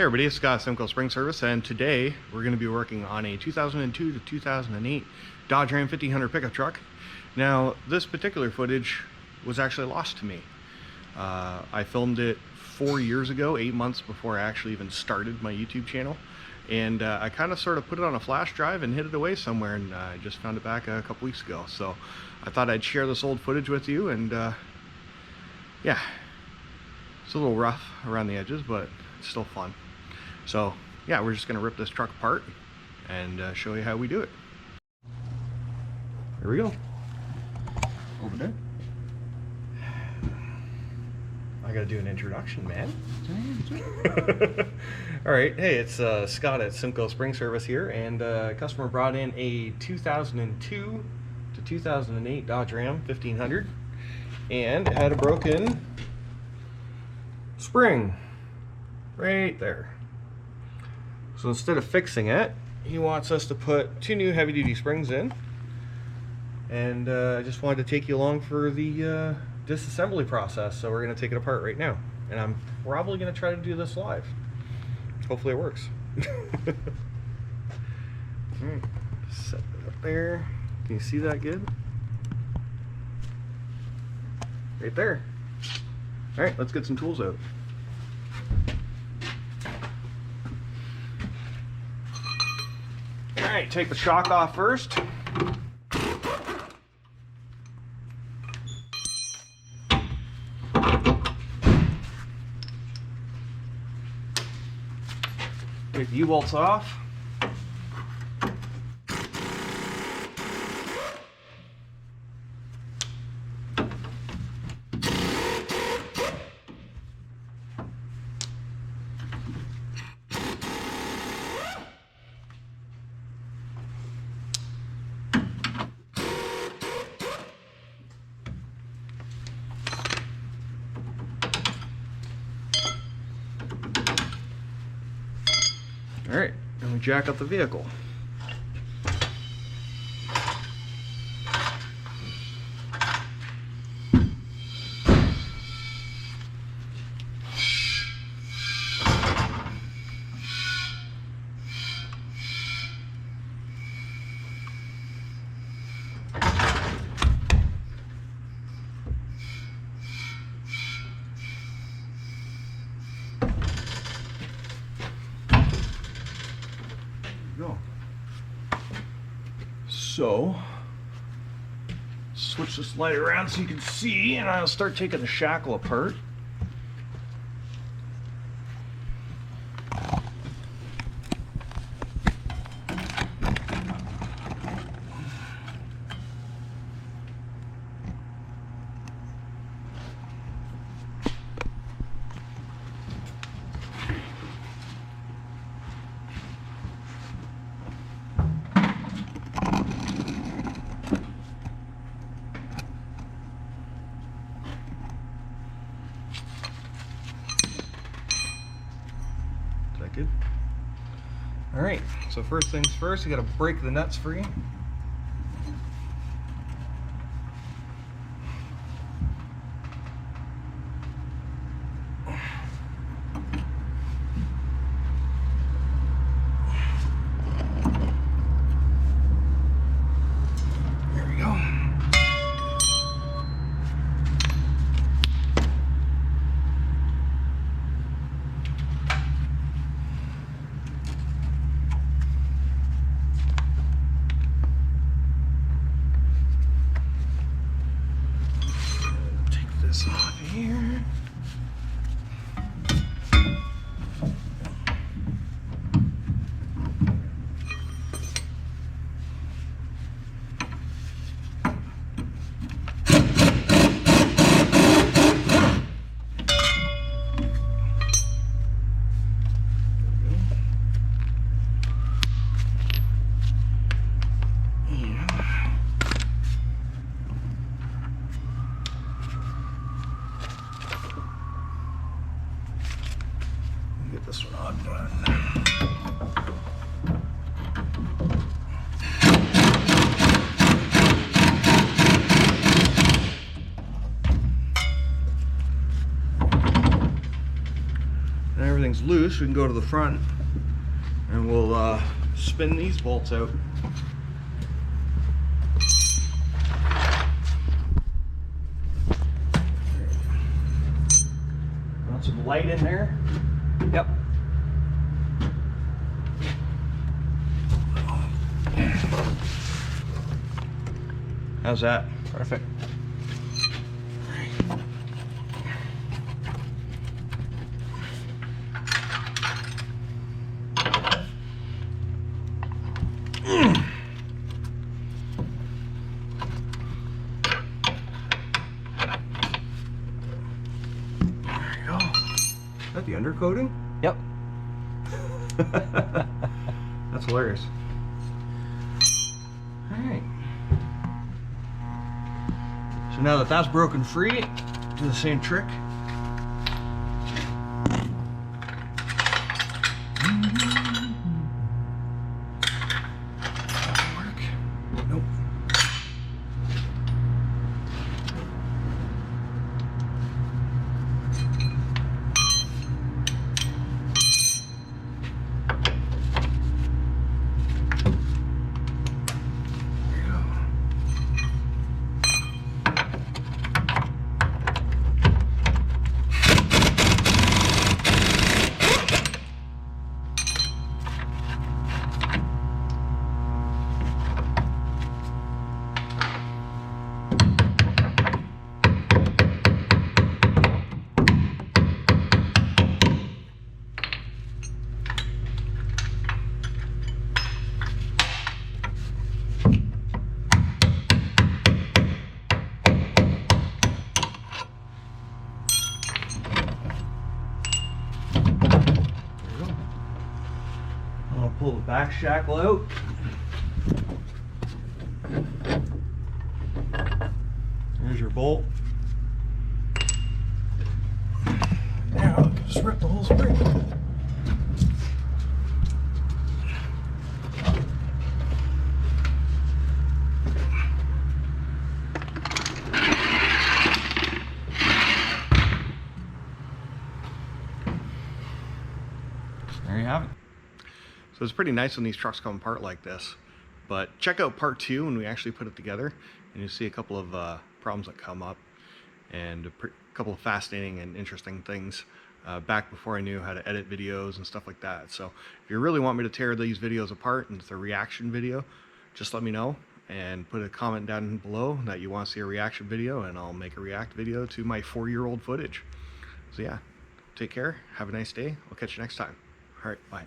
Hey everybody, it's Scott, Simcoe Spring Service, and today we're going to be working on a 2002 to 2008 Dodge Ram 1500 pickup truck. Now, this particular footage was actually lost to me. I filmed it 4 years ago, 8 months before I actually even started my YouTube channel, and I kind of sort of put it on a flash drive and hid it away somewhere, and I just found it back a couple weeks ago. So I thought I'd share this old footage with you, and yeah, it's a little rough around the edges, but it's still fun. So yeah, we're just going to rip this truck apart and show you how we do it. Here we go. Over there. I gotta do an introduction, man. Alright, hey, it's Scott at Simcoe Spring Service here, and a customer brought in a 2002 to 2008 Dodge Ram 1500, and it had a broken spring right there. So instead of fixing it, he wants us to put 2 new heavy-duty springs in, and I just wanted to take you along for the disassembly process. So we're going to take it apart right now, and I'm probably going to try to do this live. Hopefully it works. Alright, set it up there. Can you see that good? Right there. Alright, let's get some tools out. Alright, take the shock off first. Take the U-bolts off. Alright, and we jack up the vehicle. Go. So, switch this light around so you can see, and I'll start taking the shackle apart. Good. All right, so first things first, you got to break the nuts free. There we go. Off here. Get this one on done. is loose, we can go to the front and we'll spin these bolts out. Want some light in there? Yep. How's that? Perfect. Is that the undercoating? Yep. That's hilarious. Alright. So now that that's broken free, do the same trick. Doesn't work. Nope. I'll pull the back shackle out. There's your bolt. Now just rip the whole spring. There you have it. So it's pretty nice when these trucks come apart like this, but check out part 2 when we actually put it together, and you'll see a couple of problems that come up and a couple of fascinating and interesting things back before I knew how to edit videos and stuff like that. So if you really want me to tear these videos apart and it's a reaction video, just let me know and put a comment down below that you want to see a reaction video, and I'll make a react video to my 4-year-old footage. So yeah, take care, have a nice day, I'll catch you next time. All right, bye.